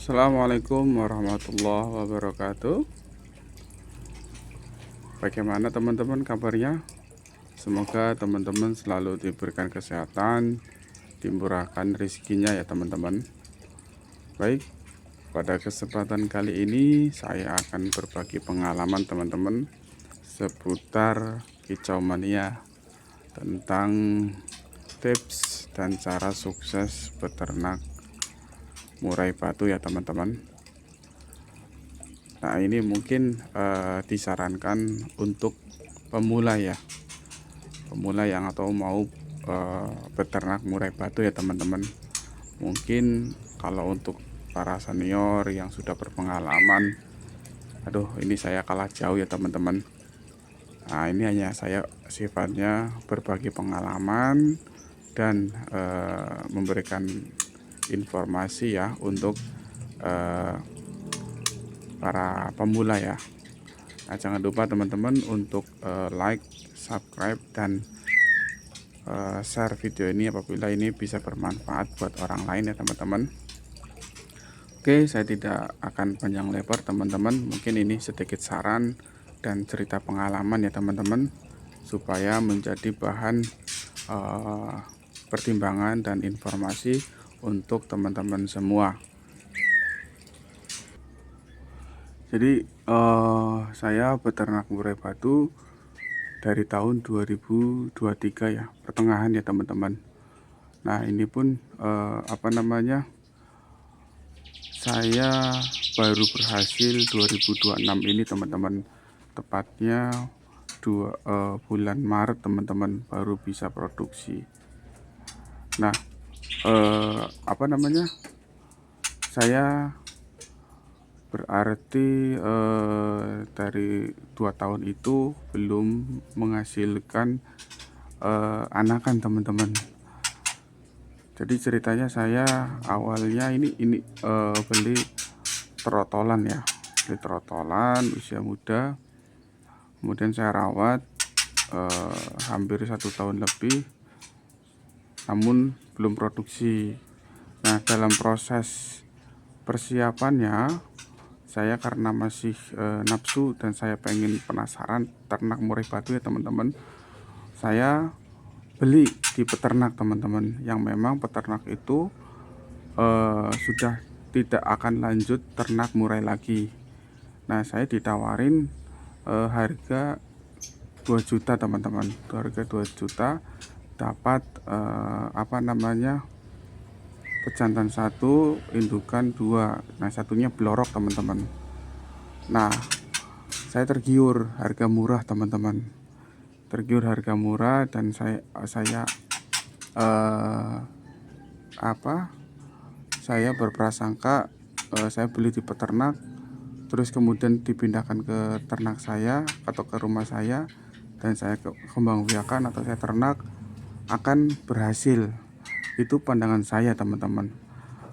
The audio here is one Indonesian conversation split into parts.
Assalamualaikum warahmatullahi wabarakatuh. Bagaimana teman-teman kabarnya? Semoga teman-teman selalu diberikan kesehatan, dimurahkan rezekinya ya teman-teman. Baik, pada kesempatan kali ini saya akan berbagi pengalaman teman-teman seputar kicau mania, tentang tips dan cara sukses beternak murai batu ya teman-teman. Nah, ini mungkin disarankan untuk pemula ya, pemula yang atau mau beternak murai batu ya teman-teman. Mungkin kalau untuk para senior yang sudah berpengalaman, aduh ini saya kalah jauh ya teman-teman. Nah, ini hanya saya sifatnya berbagi pengalaman dan memberikan informasi ya untuk para pemula ya. Nah, jangan lupa teman-teman untuk like, subscribe, dan share video ini apabila ini bisa bermanfaat buat orang lain ya teman-teman. Oke, saya tidak akan panjang lebar teman-teman. Mungkin ini sedikit saran dan cerita pengalaman ya teman-teman, supaya menjadi bahan pertimbangan dan informasi untuk teman-teman semua. Jadi saya beternak murai batu dari tahun 2023 ya, pertengahan ya teman-teman. Nah, ini pun saya baru berhasil 2026 ini teman-teman, tepatnya bulan Maret teman-teman baru bisa produksi. Nah, saya berarti dari 2 tahun itu belum menghasilkan anakan teman-teman. Jadi ceritanya saya awalnya ini beli trotolan ya, beli trotolan usia muda, kemudian saya rawat hampir 1 tahun lebih, namun belum produksi. Nah, dalam proses persiapannya, saya karena masih nafsu dan saya pengen penasaran ternak murai batu ya teman-teman, saya beli di peternak teman-teman, yang memang peternak itu sudah tidak akan lanjut ternak murai lagi. Nah, saya ditawarin harga 2 juta teman-teman, harga 2 juta dapat pejantan 1, indukan 2. Nah, satunya blorok teman-teman. Nah, saya tergiur harga murah teman-teman, tergiur harga murah, dan saya berprasangka saya beli di peternak, terus kemudian dipindahkan ke ternak saya atau ke rumah saya, dan saya kembang biakan atau saya ternak akan berhasil. Itu pandangan saya teman-teman.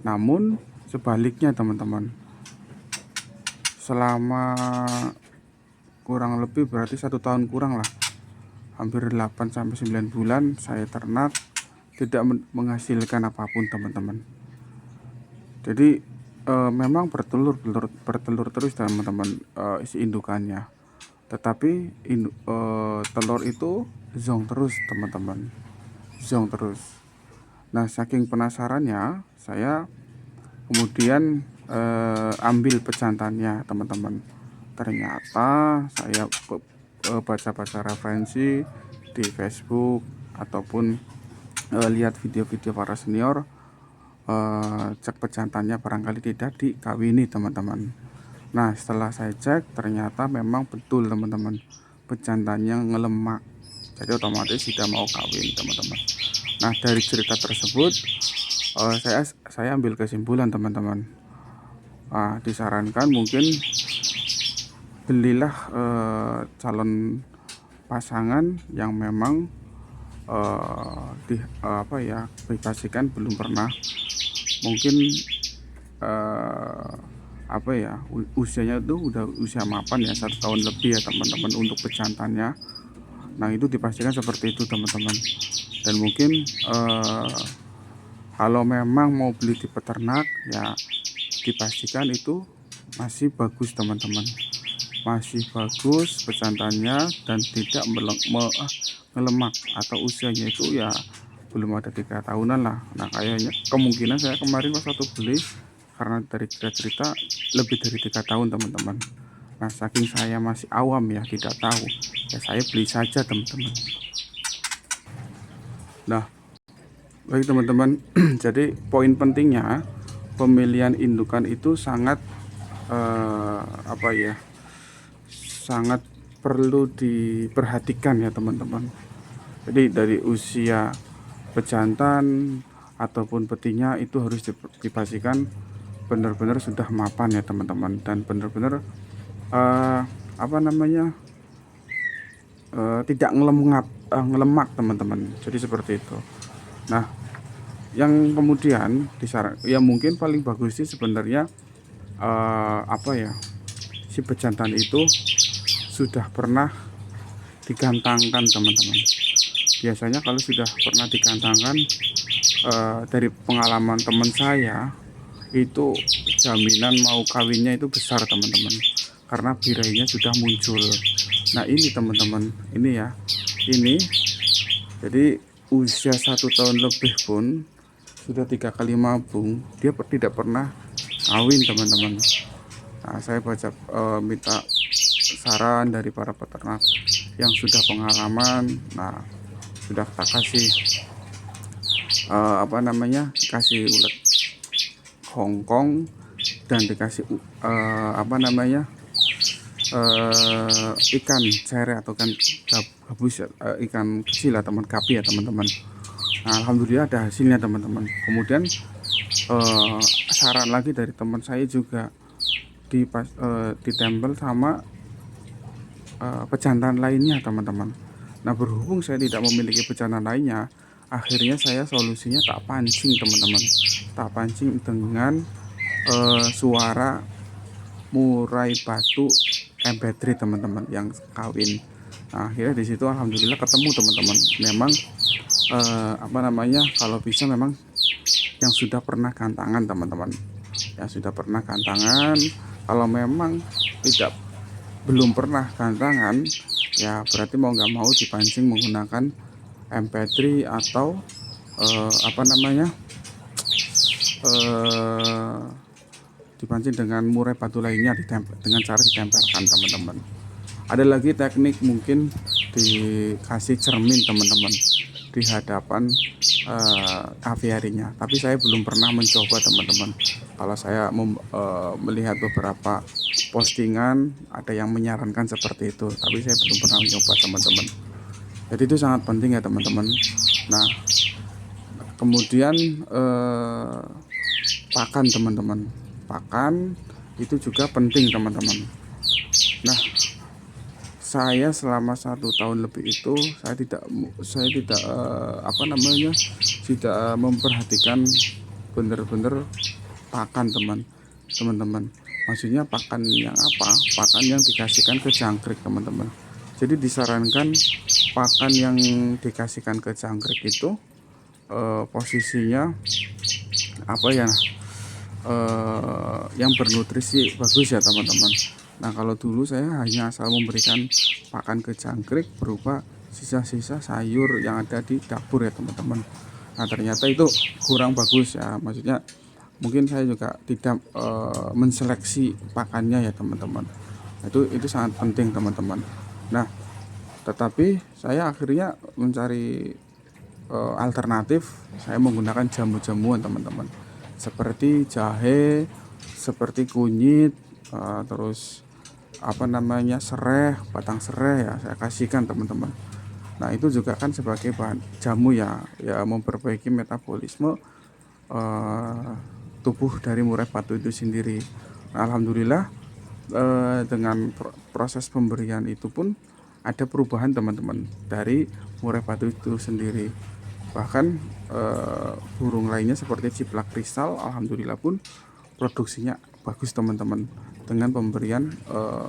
Namun sebaliknya teman-teman, selama kurang lebih berarti 1 tahun kurang lah, hampir 8-9 bulan saya ternak, tidak menghasilkan apapun teman-teman. Jadi memang bertelur terus teman-teman, isi indukannya, tetapi telur itu zong terus teman-teman, zong terus. Nah, saking penasarannya saya kemudian ambil pejantannya teman-teman. Ternyata saya baca-baca referensi di Facebook ataupun lihat video-video para senior, cek pejantannya barangkali tidak dikawini teman-teman. Nah, setelah saya cek ternyata memang betul teman-teman, pejantannya ngelemak, jadi otomatis tidak mau kawin teman-teman. Nah, dari cerita tersebut saya ambil kesimpulan teman-teman, disarankan mungkin belilah calon pasangan yang memang dikasihkan belum pernah, mungkin usianya itu udah usia mapan ya, 1 tahun lebih ya teman-teman untuk pejantannya. Nah, itu dipastikan seperti itu teman-teman. Dan mungkin kalau memang mau beli di peternak ya, dipastikan itu masih bagus teman-teman, masih bagus pejantannya dan tidak melemak, atau usianya itu ya belum ada 3 tahunan lah. Nah kayaknya kemungkinan saya kemarin pas waktu beli, karena dari cerita lebih dari 3 tahun teman-teman. Nah saking saya masih awam ya, tidak tahu ya, saya beli saja teman-teman. Nah baik teman-teman, jadi poin pentingnya pemilihan indukan itu sangat apa ya, sangat perlu diperhatikan ya teman-teman. Jadi dari usia pejantan ataupun betina itu harus dipastikan benar-benar sudah mapan ya teman-teman, dan benar-benar apa namanya, tidak ngelemak teman-teman. Jadi seperti itu. Nah yang kemudian disaran ya, mungkin paling bagus sih sebenarnya apa ya, si pejantan itu sudah pernah digantangkan teman-teman. Biasanya kalau sudah pernah digantangkan, dari pengalaman teman saya itu jaminan mau kawinnya itu besar teman-teman, karena birainya sudah muncul. Nah ini teman-teman, ini ya, ini jadi usia 1 tahun lebih pun sudah 3 kali mabung, dia tidak pernah kawin teman-teman. Nah saya baca minta saran dari para peternak yang sudah pengalaman. Nah sudah tak kasih apa namanya, kasih ulat Hongkong, dan dikasih apa namanya, ikan cere atau ikan gabus, ikan kecil lah teman, gapi ya teman-teman. Nah alhamdulillah ada hasilnya teman-teman. Kemudian saran lagi dari teman saya juga, ditempel sama pejantan lainnya teman-teman. Nah berhubung saya tidak memiliki pejantan lainnya, akhirnya saya solusinya tak pancing teman-teman, tak pancing dengan suara murai batu MP3 teman-teman yang kawin. Nah, akhirnya di situ alhamdulillah ketemu teman-teman. Memang apa namanya, kalau bisa memang yang sudah pernah gantangan teman-teman, yang sudah pernah gantangan. Kalau memang belum pernah gantangan ya, berarti mau nggak mau dipancing menggunakan MP3 atau apa namanya, dipancing dengan murai batu lainnya, dengan cara ditempelkan teman-teman. Ada lagi teknik, mungkin dikasih cermin teman-teman di hadapan aviarinya, tapi saya belum pernah mencoba teman-teman. Kalau saya melihat beberapa postingan ada yang menyarankan seperti itu, tapi saya belum pernah mencoba teman-teman. Jadi itu sangat penting ya teman-teman. Nah kemudian pakan teman-teman, pakan itu juga penting teman-teman. Nah saya selama 1 tahun lebih itu saya tidak apa namanya, tidak memperhatikan benar-benar pakan teman-teman. Maksudnya pakan yang apa? Pakan yang dikasihkan ke jangkrik teman-teman. Jadi disarankan pakan yang dikasihkan ke jangkrik itu posisinya apa ya, yang bernutrisi bagus ya teman-teman. Nah kalau dulu saya hanya asal memberikan pakan ke jangkrik berupa sisa-sisa sayur yang ada di dapur ya teman-teman. Nah ternyata itu kurang bagus ya, maksudnya mungkin saya juga tidak menseleksi pakannya ya teman-teman. Itu sangat penting teman-teman. Nah tetapi saya akhirnya mencari alternatif, saya menggunakan jamu-jamuan teman-teman, seperti jahe, seperti kunyit, terus apa namanya, sereh, batang sereh ya saya kasihkan teman-teman. Nah itu juga kan sebagai bahan jamu ya, memperbaiki metabolisme tubuh dari murai batu itu sendiri. Nah, alhamdulillah dengan proses pemberian itu pun ada perubahan teman-teman dari murai batu itu sendiri. Bahkan burung lainnya seperti ciplak kristal alhamdulillah pun produksinya bagus teman-teman, dengan pemberian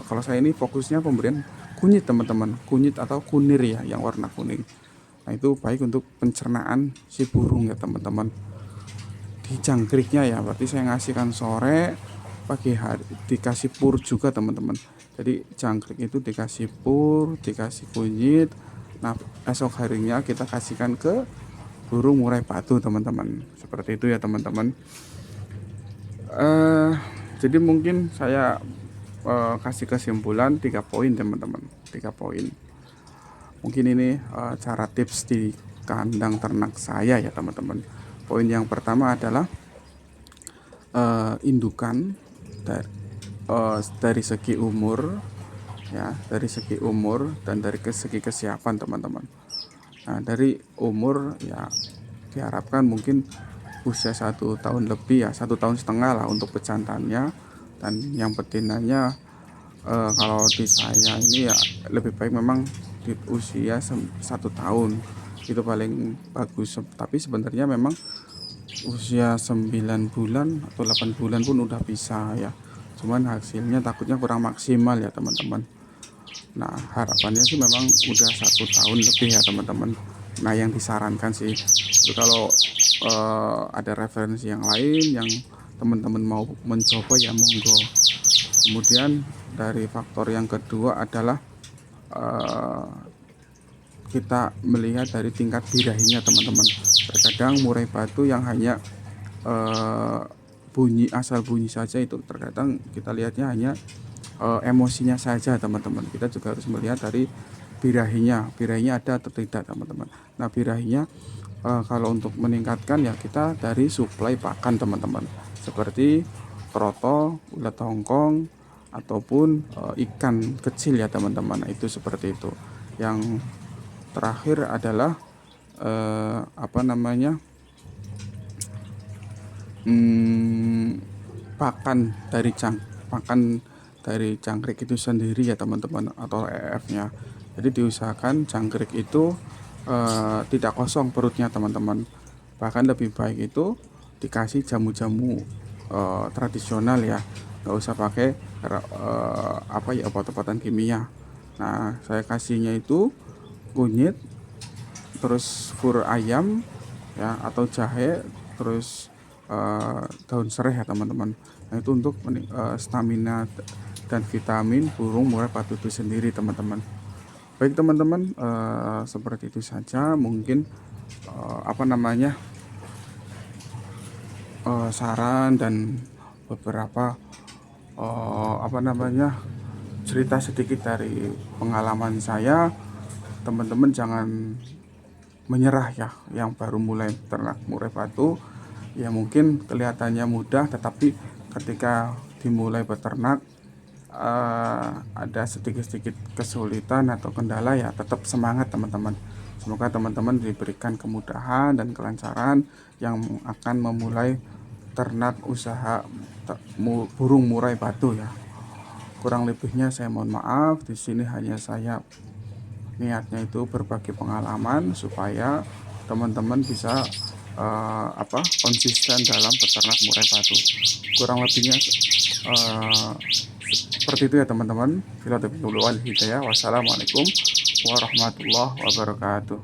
kalau saya ini fokusnya pemberian kunyit teman-teman, kunyit atau kunir ya yang warna kuning. Nah itu baik untuk pencernaan si burung ya teman-teman. di jangkriknya ya, berarti saya ngasihkan sore, pagi hari dikasih pur juga teman-teman. Jadi jangkrik itu dikasih pur, dikasih kunyit. Nah, esok harinya kita kasihkan ke burung murai batu teman-teman. Seperti itu ya teman-teman. eh jadi mungkin saya kasih kesimpulan 3 poin teman-teman. 3 poin. Mungkin ini cara tips di kandang ternak saya ya teman-teman. Poin yang pertama adalah indukan dari segi umur ya, dari segi umur dan dari segi kesiapan teman-teman. Nah, dari umur ya diharapkan mungkin usia 1 tahun lebih ya, 1 tahun setengah lah untuk pejantannya, dan yang betinanya kalau di saya ini ya lebih baik memang di usia 1 tahun itu paling bagus. Tapi sebenarnya memang usia 9 bulan atau 8 bulan pun udah bisa ya, cuman hasilnya takutnya kurang maksimal ya teman-teman. Nah, harapannya sih memang udah 1 tahun lebih ya teman-teman. Nah, yang disarankan sih itu kalau ada referensi yang lain yang teman-teman mau mencoba ya monggo. Kemudian dari faktor yang kedua adalah eh, kita melihat dari tingkat birahinya teman-teman. Terkadang murai batu yang hanya eh, bunyi, asal bunyi saja, itu terkadang kita lihatnya hanya emosinya saja teman-teman. Kita juga harus melihat dari birahinya ada atau tidak teman-teman. Nah, birahinya kalau untuk meningkatkan ya kita dari suplai pakan teman-teman, seperti kroto, ulat hongkong, ataupun ikan kecil ya teman-teman. Nah, itu seperti itu. Yang terakhir adalah apa namanya, pakan dari jangkrik itu sendiri ya teman-teman, atau EF-nya. Jadi diusahakan jangkrik itu tidak kosong perutnya teman-teman. Bahkan lebih baik itu dikasih jamu-jamu tradisional ya, nggak usah pakai obat-obatan kimia. Nah, saya kasihnya itu kunyit, terus fur ayam ya, atau jahe, terus daun serai ya teman-teman. Nah, itu untuk stamina dan vitamin burung murai batu itu sendiri teman-teman. Baik teman-teman, seperti itu saja mungkin saran dan beberapa cerita sedikit dari pengalaman saya. Teman-teman jangan menyerah ya, yang baru mulai ternak murai batu ya, mungkin kelihatannya mudah, tetapi ketika dimulai beternak ada sedikit-sedikit kesulitan atau kendala ya, tetap semangat teman-teman. Semoga teman-teman diberikan kemudahan dan kelancaran yang akan memulai ternak usaha burung murai batu ya. Kurang lebihnya saya mohon maaf. Di sini hanya saya niatnya itu berbagi pengalaman supaya teman-teman bisa konsisten dalam peternak murai batu. Kurang lebihnya seperti itu ya teman-teman. Wassalamualaikum warahmatullahi wabarakatuh.